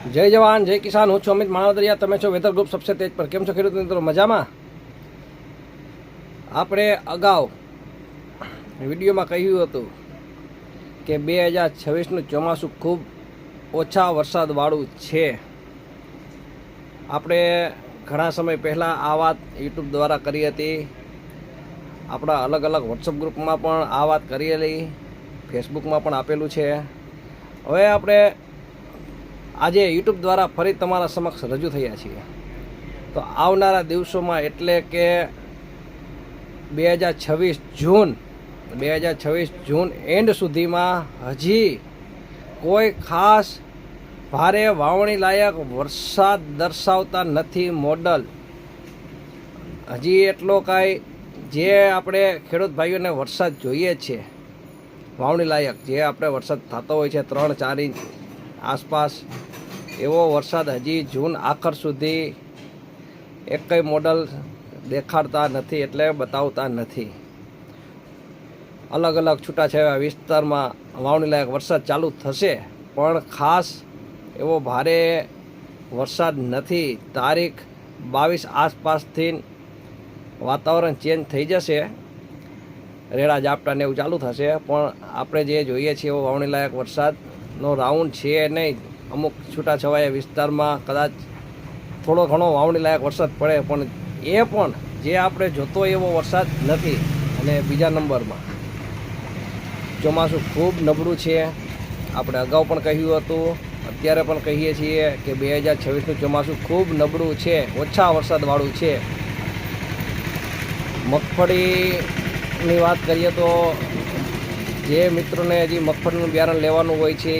જય જવાન જય કિસાન. હું છું અમિત માણાવદરિયા. તમે છો વેધર ગ્રુપ સબસે તેજ પર. કેમ છો ખેડૂત મિત્રો? મજામાં? આપણે અગાઉ વિડીયોમાં કહ્યું હતું કે 2026નું ચોમાસું ખૂબ ઓછા વરસાદવાળું છે. આપણે ઘણા સમય પહેલાં આ વાત યુટ્યુબ દ્વારા કરી હતી. આપણા અલગ અલગ વોટ્સઅપ ગ્રુપમાં પણ આ વાત કરેલી, ફેસબુકમાં પણ આપેલું છે. હવે આપણે આજે યુટ્યુબ દ્વારા ફરી તમારા સમક્ષ રજૂ થયા છીએ. તો આવનારા દિવસોમાં એટલે કે 2026 જૂન એન્ડ સુધીમાં હજી કોઈ ખાસ ભારે વાવણી લાયક વરસાદ દર્શાવતા નથી મોડલ. હજી એટલો કાંઈ જે આપણે ખેડૂત ભાઈઓને વરસાદ જોઈએ છે વાવણી લાયક, જે આપણે વરસાદ થતો હોય છે 3-4 ઇંચ આસપાસ, એવો વરસાદ હજી જૂન આખર સુધી એક કંઈ મોડલ દેખાડતા નથી, એટલે બતાવતા નથી. અલગ અલગ છૂટાછવાયા વિસ્તારમાં વાવણી લાયક વરસાદ ચાલુ થશે, પણ ખાસ એવો ભારે વરસાદ નથી. તારીખ 22 આસપાસથી વાતાવરણ ચેન્જ થઈ જશે, રેડા ઝાપટાને એવું ચાલુ થશે, પણ આપણે જે જોઈએ છીએ એવો વાવણી લાયક વરસાદનો રાઉન્ડ છે નહીં. અમુક છૂટાછવાયા વિસ્તારમાં કદાચ થોડો ઘણો વાવણી લાયક વરસાદ પડે, પણ એ પણ જે આપણે જોતો એવો વરસાદ નથી. અને બીજા નંબરમાં ચોમાસું ખૂબ નબળું છે. આપણે અગાઉ પણ કહ્યું હતું, અત્યારે પણ કહીએ છીએ કે 2026નું ચોમાસું ખૂબ નબળું છે, ઓછા વરસાદવાળું છે. મગફળીની વાત કરીએ તો જે મિત્રોને હજી મગફળીનું બિયારણ લેવાનું હોય છે,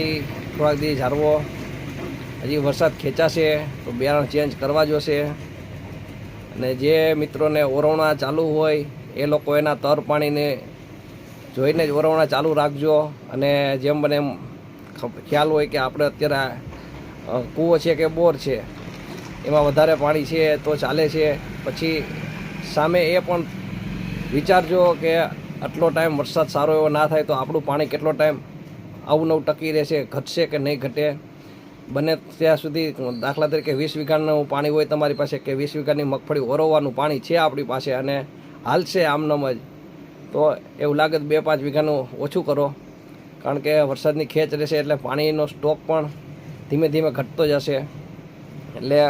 થોડાક દી ઝારવો, હજી વરસાદ ખેંચાશે તો બિયારણ ચેન્જ કરવા જોશે. અને જે મિત્રોને ઓરવણા ચાલુ હોય એ લોકો એના તર પાણીને જોઈને જ ઓરવણા ચાલુ રાખજો. અને જેમ બને એમ ખ્યાલ હોય કે આપણે અત્યારે કૂવો છે કે બોર છે, એમાં વધારે પાણી છે તો ચાલે છે, પછી સામે એ પણ વિચારજો કે આટલો ટાઈમ વરસાદ સારો એવો ના થાય તો આપણું પાણી કેટલો ટાઈમ આવું નવું ટકી રહેશે, ઘટશે કે નહીં ઘટે. બને ત્યાં સુધી દાખલા તરીકે 20 વીઘાનું પાણી હોય તમારી પાસે, કે 20 વીઘાની મગફળી ઓરવવાનું પાણી છે આપણી પાસે અને હાલશે આમનામ જ, તો એવું લાગે તો 2-5 વીઘાનું ઓછું કરો. કારણ કે વરસાદની ખેંચ રહેશે એટલે પાણીનો સ્ટોક પણ ધીમે ધીમે ઘટતો જશે. એટલે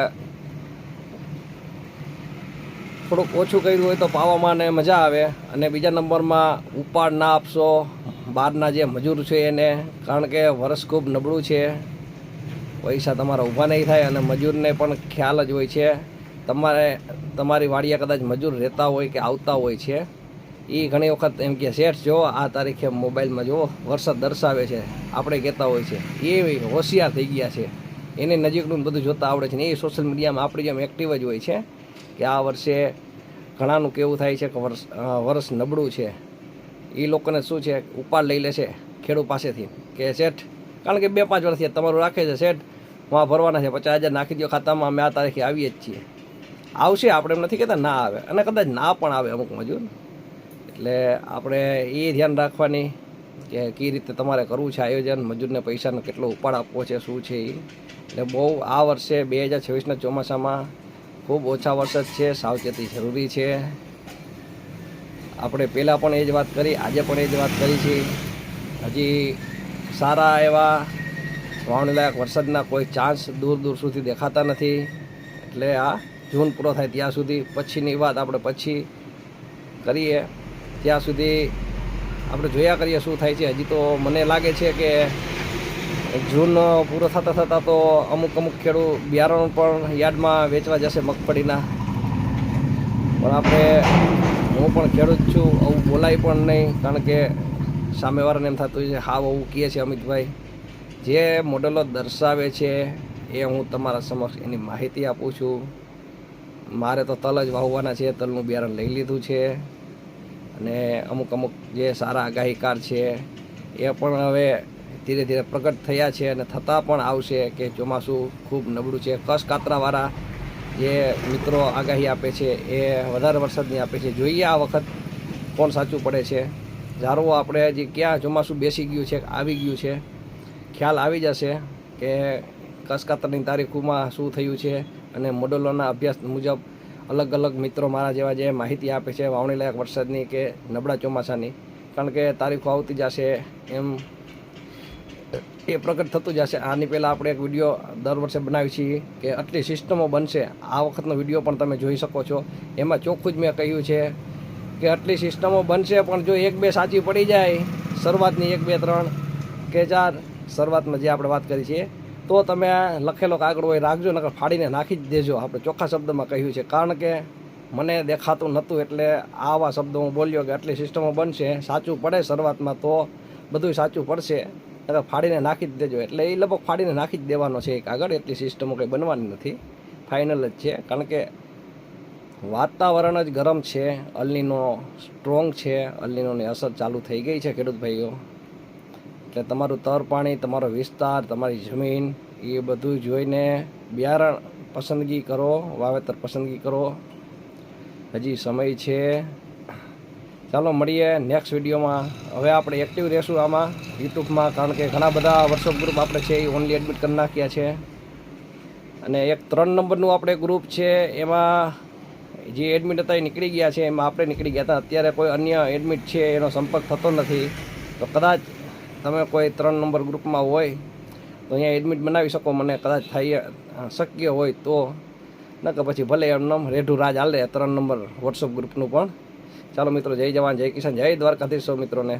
થોડુંક ઓછું કર્યું હોય તો પાવામાં ને મજા આવે. અને બીજા નંબરમાં ઉપાડ ના આપશો બહારના જે મજૂર છે એને, કારણ કે વરસ ખૂબ નબળું છે, પૈસા તમારા ઊભા નહીં થાય. અને મજૂરને પણ ખ્યાલ જ હોય છે, તમારી વાડીએ કદાચ મજૂર રહેતા હોય કે આવતા હોય છે, એ ઘણી વખત એમ કે શેઠ જો આ તારીખે મોબાઈલમાં જો વરસાદ દર્શાવે છે, આપણે કહેતા હોય છે. એ હોશિયાર થઈ ગયા છે, એને નજીકનું બધું જોતા આવડે છે ને એ સોશિયલ મીડિયામાં આપણી જેમ એક્ટિવ જ હોય છે કે આ વર્ષે ઘણાનું કેવું થાય છે કે વરસ નબળું છે. એ લોકોને શું છે, ઉપાડ લઈ લેશે ખેડૂત પાસેથી કે શેઠ, કારણ કે 2-5 વર્ષથી તમારું રાખે છે, શેઠ વાં ભરવાના છે, 50,000 નાખી દો ખાતામાં, અમે આ તારીખે આવીએ જ છીએ. આવશે, આપણે એમ નથી કહેતા ના આવે, અને કદાચ ના પણ આવે અમુક મજૂર. એટલે આપણે એ ધ્યાન રાખવાની કે કઈ રીતે તમારે કરવું છે આયોજન, મજૂરને પૈસાનો કેટલો ઉપાડ આપવો છે, શું છે એ. એટલે બહુ આ વર્ષે 2026ના ચોમાસામાં ખૂબ ઓછા વરસાદ છે, સાવચેતી જરૂરી છે. આપણે પહેલાં પણ એ જ વાત કરી, આજે પણ એ જ વાત કરી છે. હજી સારા એવા વાવણી લાયક વરસાદના કોઈ ચાન્સ દૂર દૂર સુધી દેખાતા નથી. એટલે આ જૂન પૂરો થાય ત્યાં સુધી, પછીની વાત આપણે પછી કરીએ. ત્યાં સુધી આપણે જોયા કરીએ શું થાય છે. હજી તો મને લાગે છે કે જૂન પૂરો થતાં થતાં તો અમુક ખેડૂત બિયારણ પણ યાર્ડમાં વેચવા જશે મગફળીના. પણ આપણે, હું પણ ખેડૂત છું, આવું બોલાય પણ નહીં, કારણ કે સામેવાળાને એમ થતું છે હા આવું કહે છે અમિતભાઈ. જે મોડલો દર્શાવે છે એ હું તમારા સમક્ષ એની માહિતી આપું છું. મારે તો તલ જ વાવવાના છે, તલનું બિયારણ લઈ લીધું છે. અને અમુક જે સારા આગાહીકાર છે એ પણ હવે ધીરે ધીરે પ્રગટ થયા છે, અને થતાં પણ આવશે કે ચોમાસું ખૂબ નબળું છે. કસ કાતરાવાળા જે મિત્રો આગાહી આપે છે એ વધારે વરસાદની આપે છે. જોઈએ આ વખત કોણ સાચું પડે છે. ધારો આપણે હજી ક્યાં ચોમાસું બેસી ગયું છે, આવી ગયું છે, ખ્યાલ આવી જશે કે કસ કાતરની તારીખોમાં શું થયું છે અને મોડલોના અભ્યાસ મુજબ અલગ અલગ મિત્રો મારા જેવા જે માહિતી આપે છે વાવણી લાયક વરસાદની કે નબળા ચોમાસાની, કારણ કે તારીખો આવતી જશે એમ એ પ્રગટ થતું જશે. આની પહેલાં આપણે એક વિડીયો દર વર્ષે બનાવી છીએ કે આટલી સિસ્ટમો બનશે. આ વખતનો વિડીયો પણ તમે જોઈ શકો છો. એમાં ચોખ્ખું જ મેં કહ્યું છે કે આટલી સિસ્ટમો બનશે, પણ જો એક બે સાચી પડી જાય શરૂઆતની 1 2 3 કે 4 શરૂઆતમાં જે આપણે વાત કરી છીએ, તો તમે લખેલો કાગળ હોય રાખજો, નકર ફાડીને નાખી જ દેજો. આપણે ચોખ્ખા શબ્દમાં કહ્યું છે, કારણ કે મને દેખાતું નહોતું એટલે આવા શબ્દો હું બોલ્યો કે આટલી સિસ્ટમો બનશે, સાચું પડે શરૂઆતમાં તો બધું સાચું પડશે, નકર ફાડીને નાખી જ દેજો. એટલે એ લગભગ ફાડીને નાખી જ દેવાનો છે એ કાગળ. એટલી સિસ્ટમો કંઈ બનવાની નથી, ફાઇનલ જ છે. કારણ કે વાતાવરણ જ ગરમ છે, અલનીનો સ્ટ્રોંગ છે, અલનીનોની અસર ચાલુ થઈ ગઈ છે ખેડૂત ભાઈઓ. એટલે તમારું તર પાણી, તમારો વિસ્તાર, તમારી જમીન એ બધું જોઈને બિયારણ પસંદગી કરો, વાવેતર પસંદગી કરો. હજી સમય છે. ચાલો મળીએ નેક્સ્ટ વિડીયોમાં. હવે આપણે એક્ટિવ રહેશું આમાં યુટ્યુબમાં, કારણ કે ઘણા બધા વર્કશોપ ગ્રુપ આપણે છે એ ઓનલી એડમિટ કરી નાખ્યા છે. અને એક 3 નંબરનું આપણે ગ્રુપ છે, એમાં જે એડમિટ હતા એ નીકળી ગયા છે, એમાં આપણે નીકળી ગયા હતા. અત્યારે કોઈ અન્ય એડમિટ છે એનો સંપર્ક થતો નથી. તો કદાચ તમે કોઈ 3 નંબર ગ્રુપમાં હોય તો અહીંયા એડમિટ બનાવી શકો. મને કદાચ થાય શક્ય હોય તો, નકર પછી ભલે એમનેમ રેઢું રાજ હાલે 3 નંબર વોટ્સઅપ ગ્રુપનું પણ. ચાલો મિત્રો, જય જવાન, જય કિસાન, જય દ્વારકાધીશ સૌ મિત્રોને.